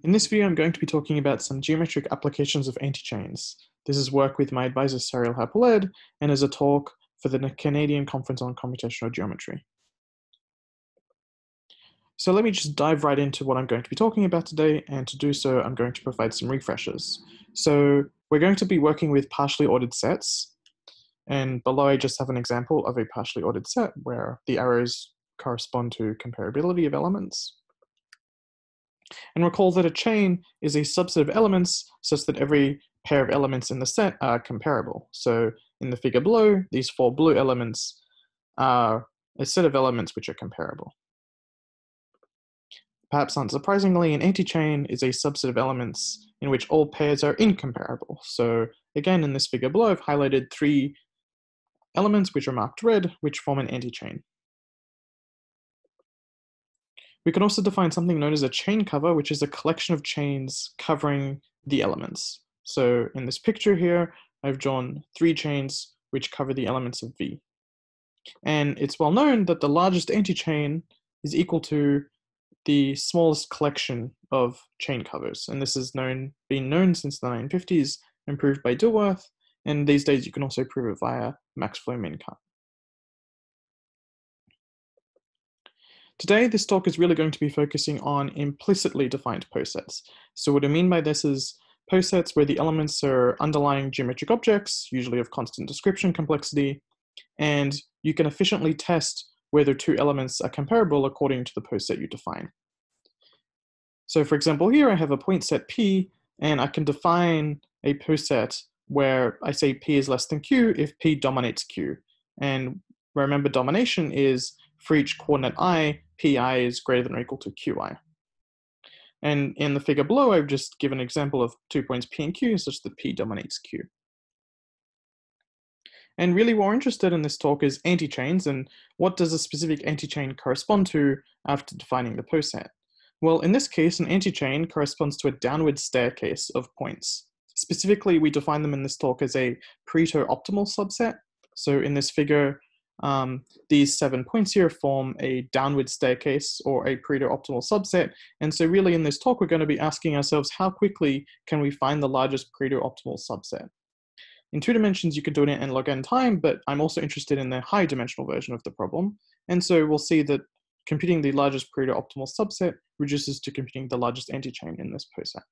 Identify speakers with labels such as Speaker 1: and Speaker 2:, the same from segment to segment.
Speaker 1: In this video, I'm going to be talking about some geometric applications of antichains. This is work with my advisor Sariel Har-Peled and is a talk for the Canadian Conference on Computational Geometry. So let me just dive right into what I'm going to be talking about today, and to do so, I'm going to provide some refreshers. So we're going to be working with partially ordered sets, and below I just have an example of a partially ordered set where the arrows correspond to comparability of elements. And recall that a chain is a subset of elements such that every pair of elements in the set are comparable. So in the figure below, these four blue elements are a set of elements which are comparable. Perhaps unsurprisingly, an antichain is a subset of elements in which all pairs are incomparable. So again, in this figure below, I've highlighted three elements which are marked red, which form an antichain. We can also define something known as a chain cover, which is a collection of chains covering the elements. So in this picture here, I've drawn three chains which cover the elements of V. And it's well known that the largest antichain is equal to the smallest collection of chain covers. And this has been known since the 1950s and proved by Dilworth. And these days you can also prove it via max flow min cut. Today, this talk is really going to be focusing on implicitly defined postsets. So what I mean by this is postsets where the elements are underlying geometric objects, usually of constant description complexity, and you can efficiently test whether two elements are comparable according to the postset you define. So for example, here I have a point set P, and I can define a postset where I say P is less than Q if P dominates Q. And remember, domination is for each coordinate I, Pi is greater than or equal to Qi. And in the figure below, I've just given an example of 2 points P and Q such that P dominates Q. And really what we're interested in this talk is antichains, and what does a specific antichain correspond to after defining the postset? Well, in this case, an antichain corresponds to a downward staircase of points. Specifically, we define them in this talk as a Pareto-optimal subset. So in this figure, these 7 points here form a downward staircase or a Pareto-optimal subset. And so really in this talk, we're going to be asking ourselves, how quickly can we find the largest Pareto-optimal subset? In 2 dimensions, you could do it in n log n time, but I'm also interested in the high dimensional version of the problem. And so we'll see that computing the largest Pareto-optimal subset reduces to computing the largest antichain in this postset.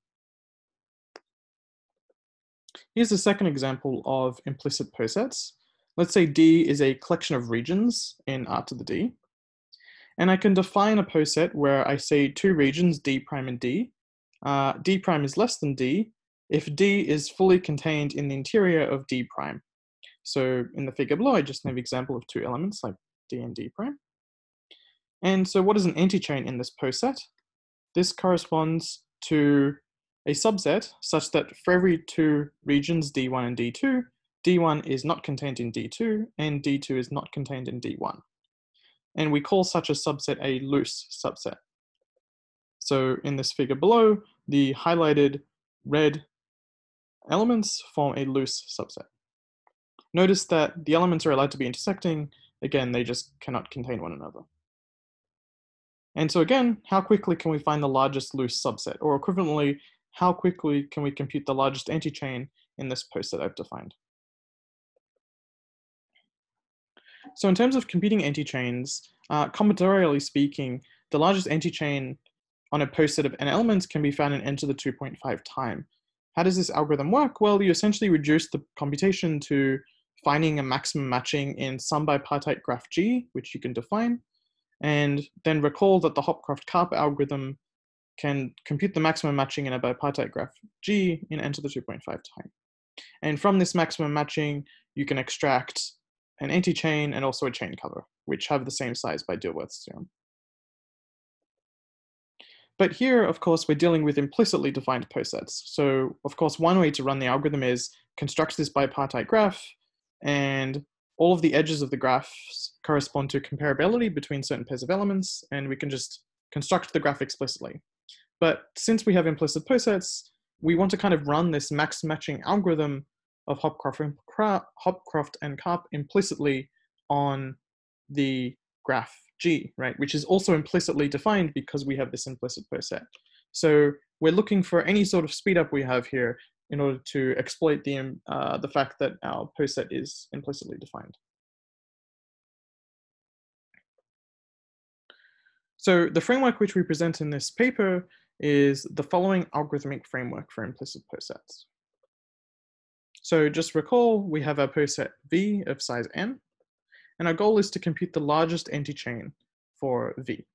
Speaker 1: Here's a second example of implicit postsets. Let's say D is a collection of regions in R to the D. And I can define a postset where I say two regions, D prime and D. D prime is less than D if D is fully contained in the interior of D prime. So in the figure below, I just have an example of two elements like D and D prime. And so what is an antichain in this postset? This corresponds to a subset such that for every two regions, D1 and D2, D1 is not contained in D2, and D2 is not contained in D1. And we call such a subset a loose subset. So in this figure below, the highlighted red elements form a loose subset. Notice that the elements are allowed to be intersecting. Again, they just cannot contain one another. And so again, how quickly can we find the largest loose subset? Or equivalently, how quickly can we compute the largest antichain in this postset I've defined? So in terms of computing antichains, combinatorially speaking, the largest antichain on a postset of n elements can be found in n to the 2.5 time. How does this algorithm work? Well, you essentially reduce the computation to finding a maximum matching in some bipartite graph G, which you can define, and then recall that the Hopcroft-Karp algorithm can compute the maximum matching in a bipartite graph G in n to the 2.5 time. And from this maximum matching, you can extract an antichain and also a chain cover, which have the same size by Dilworth's theorem. But here, of course, we're dealing with implicitly defined postsets. So, of course, one way to run the algorithm is construct this bipartite graph, and all of the edges of the graphs correspond to comparability between certain pairs of elements, and we can just construct the graph explicitly. But since we have implicit postsets, we want to kind of run this max matching algorithm of Hopcroft and Karp implicitly on the graph G, right? Which is also implicitly defined because we have this implicit postset. So we're looking for any sort of speed up we have here in order to exploit the fact that our poset is implicitly defined. So the framework which we present in this paper is the following algorithmic framework for implicit posets. So just recall, we have our poset V of size m, and our goal is to compute the largest antichain for V.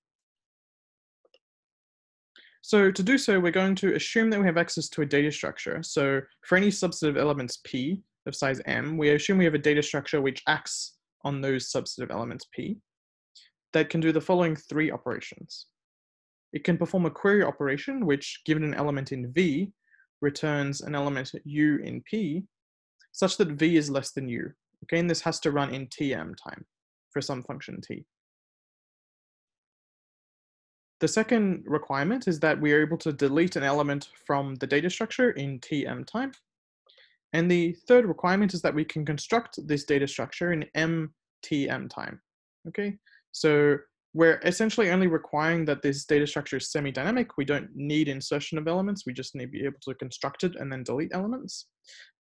Speaker 1: So to do so, we're going to assume that we have access to a data structure. So for any subset of elements P of size m, we assume we have a data structure which acts on those subset of elements P that can do the following three operations. It can perform a query operation, which, given an element in V, returns an element U in P, such that V is less than U. Okay, and this has to run in Tm time for some function T. The second requirement is that we are able to delete an element from the data structure in Tm time. And the third requirement is that we can construct this data structure in mTm time. Okay, so we're essentially only requiring that this data structure is semi-dynamic. We don't need insertion of elements. We just need to be able to construct it and then delete elements.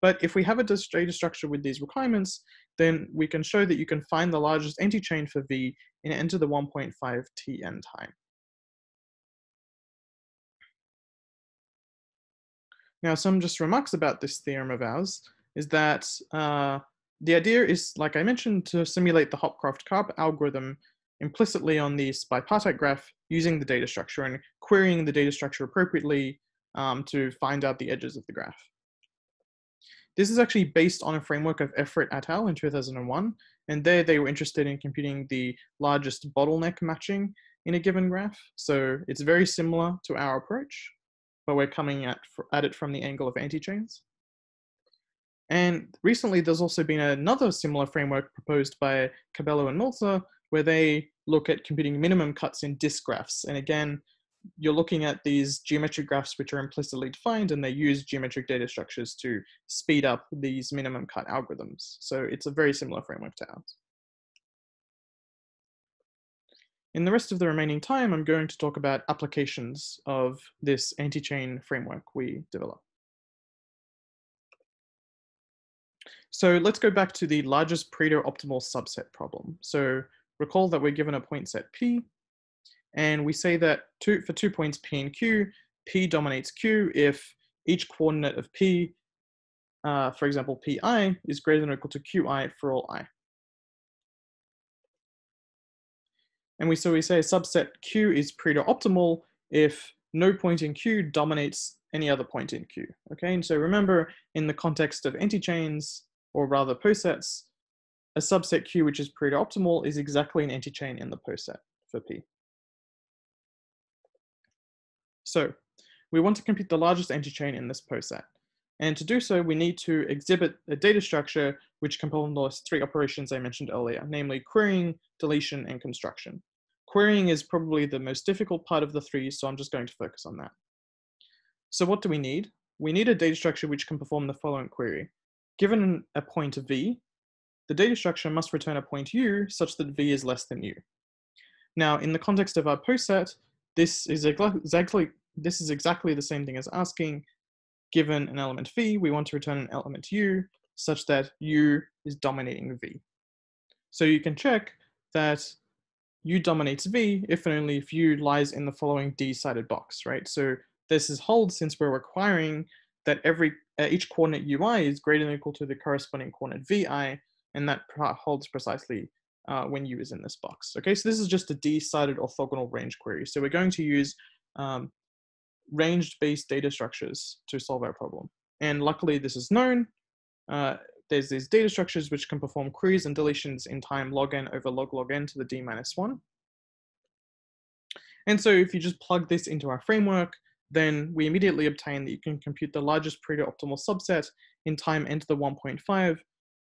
Speaker 1: But if we have a data structure with these requirements, then we can show that you can find the largest antichain for V in n to the 1.5 Tn time. Now, some just remarks about this theorem of ours is that the idea is, like I mentioned, to simulate the Hopcroft-Karp algorithm implicitly on this bipartite graph using the data structure and querying the data structure appropriately to find out the edges of the graph. This is actually based on a framework of Efrit et al. In 2001, and there they were interested in computing the largest bottleneck matching in a given graph. So it's very similar to our approach, but we're coming at it from the angle of antichains. And recently, there's also been another similar framework proposed by Cabello and Meltzer, where they look at computing minimum cuts in disk graphs. And again, you're looking at these geometric graphs which are implicitly defined, and they use geometric data structures to speed up these minimum cut algorithms. So it's a very similar framework to ours. In the rest of the remaining time, I'm going to talk about applications of this anti-chain framework we developed. So let's go back to the largest Pareto optimal subset problem. So recall that we're given a point set P, and we say that for 2 points P and Q, P dominates Q if each coordinate of P, for example, Pi, is greater than or equal to Qi for all I. And we say a subset Q is Pareto optimal if no point in Q dominates any other point in Q. Okay, and so remember, in the context of antichains, or rather posets, a subset Q which is Pareto optimal is exactly an antichain in the poset for P. So we want to compute the largest antichain in this poset. And to do so, we need to exhibit a data structure which can perform those three operations I mentioned earlier, namely querying, deletion, and construction. Querying is probably the most difficult part of the three, so I'm just going to focus on that. So what do we need? We need a data structure which can perform the following query. Given a point V, the data structure must return a point U such that V is less than U. Now, in the context of our poset, this is exactly the same thing as asking, given an element V, we want to return an element U such that U is dominating V. So you can check that U dominates V if and only if U lies in the following D-sided box, right? So this is holds since we're requiring that each coordinate Ui is greater than or equal to the corresponding coordinate Vi, and that holds precisely when U is in this box. Okay, so this is just a D-sided orthogonal range query. So we're going to use ranged-based data structures to solve our problem. And luckily this is known. There's these data structures which can perform queries and deletions in time log n over log n to the d-1. And so if you just plug this into our framework, then we immediately obtain that you can compute the largest Pareto optimal subset in time n to the 1.5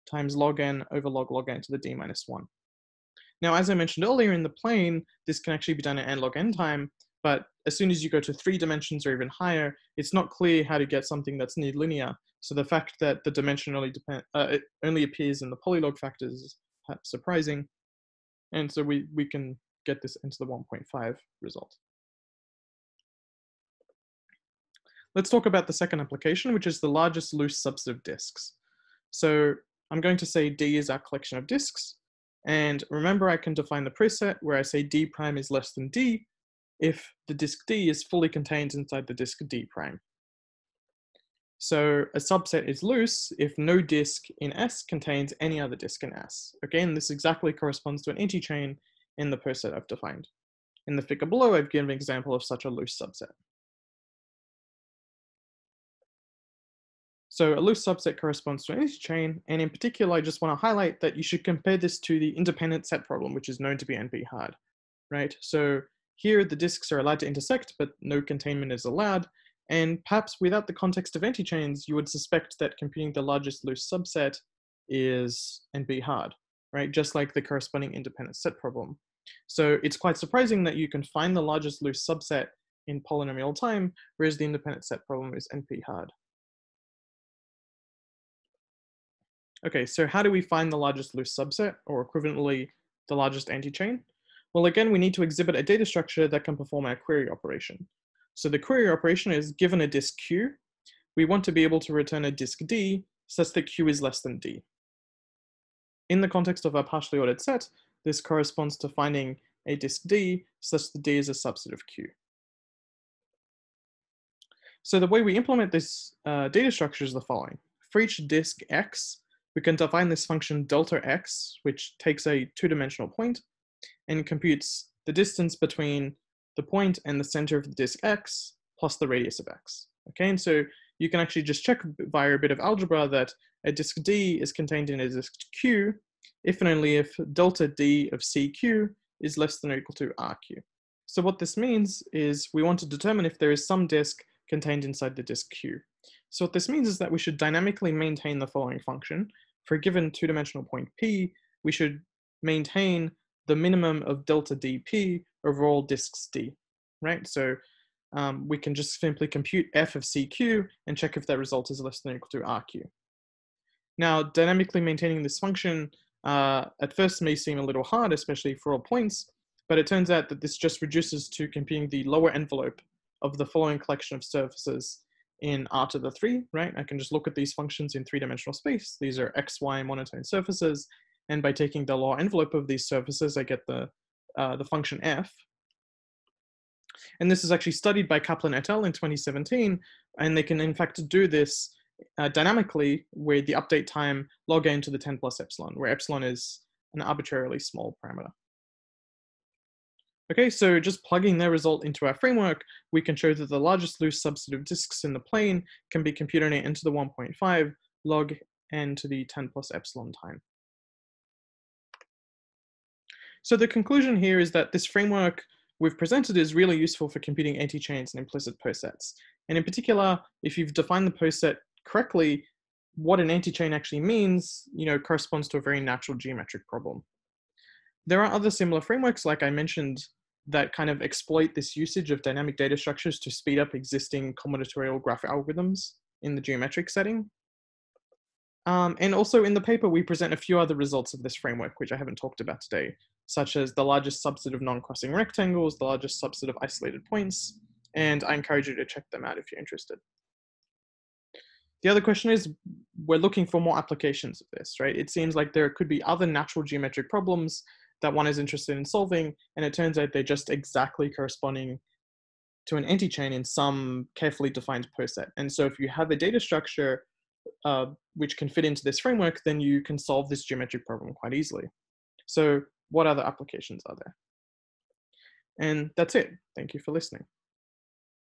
Speaker 1: times log n over log n to the d-1. Now, as I mentioned earlier in the plane, this can actually be done in n log n time, but as soon as you go to 3 dimensions or even higher, it's not clear how to get something that's near linear. So the fact that the dimension it only appears in the polylog factors is perhaps surprising. And so we can get this into the 1.5 result. Let's talk about the second application, which is the largest loose subset of disks. So I'm going to say D is our collection of disks. And remember, I can define the preset where I say D prime is less than D if the disk D is fully contained inside the disk D prime. So a subset is loose if no disk in S contains any other disk in S. Again, this exactly corresponds to an antichain in the preset I've defined. In the figure below, I've given an example of such a loose subset. So a loose subset corresponds to an antichain, and in particular, I just want to highlight that you should compare this to the independent set problem, which is known to be NP-hard, right? So here the disks are allowed to intersect, but no containment is allowed. And perhaps without the context of antichains, you would suspect that computing the largest loose subset is NP-hard, right? Just like the corresponding independent set problem. So it's quite surprising that you can find the largest loose subset in polynomial time, whereas the independent set problem is NP-hard. Okay, so how do we find the largest loose subset, or equivalently, the largest antichain? Well, again, we need to exhibit a data structure that can perform our query operation. So the query operation is given a disk Q, we want to be able to return a disk D such that Q is less than D. In the context of our partially ordered set, this corresponds to finding a disk D such that D is a subset of Q. So the way we implement this data structure is the following. For each disk X, we can define this function delta X, which takes a two-dimensional point and computes the distance between the point and the center of the disk X plus the radius of X. Okay, and so you can actually just check via a bit of algebra that a disk D is contained in a disk Q if and only if delta D of CQ is less than or equal to RQ. So what this means is we want to determine if there is some disk contained inside the disk Q. So what this means is that we should dynamically maintain the following function. For a given two-dimensional point P, we should maintain the minimum of delta dP over all disks D, right? So we can just simply compute f of CQ and check if that result is less than or equal to RQ. Now, dynamically maintaining this function at first may seem a little hard, especially for all points, but it turns out that this just reduces to computing the lower envelope of the following collection of surfaces in R to the 3, right? I can just look at these functions in three-dimensional space. These are x, y monotone surfaces, and by taking the lower envelope of these surfaces, I get the function f. And this is actually studied by Kaplan et al. In 2017, and they can in fact do this dynamically with the update time log n to the 10 plus epsilon, where epsilon is an arbitrarily small parameter. Okay, so just plugging their result into our framework, we can show that the largest loose subset of disks in the plane can be computed in n to the 1.5 log n to the 10 plus epsilon time. So the conclusion here is that this framework we've presented is really useful for computing antichains and implicit postsets. And in particular, if you've defined the postset correctly, what an antichain actually means, corresponds to a very natural geometric problem. There are other similar frameworks, like I mentioned, that kind of exploit this usage of dynamic data structures to speed up existing combinatorial graph algorithms in the geometric setting. And also in the paper, we present a few other results of this framework, which I haven't talked about today, such as the largest subset of non-crossing rectangles, the largest subset of isolated points, and I encourage you to check them out if you're interested. The other question is, we're looking for more applications of this, right? It seems like there could be other natural geometric problems that one is interested in solving, and it turns out they're just exactly corresponding to an antichain in some carefully defined poset. And so if you have a data structure which can fit into this framework, then you can solve this geometric problem quite easily. So what other applications are there? And that's it. Thank you for listening.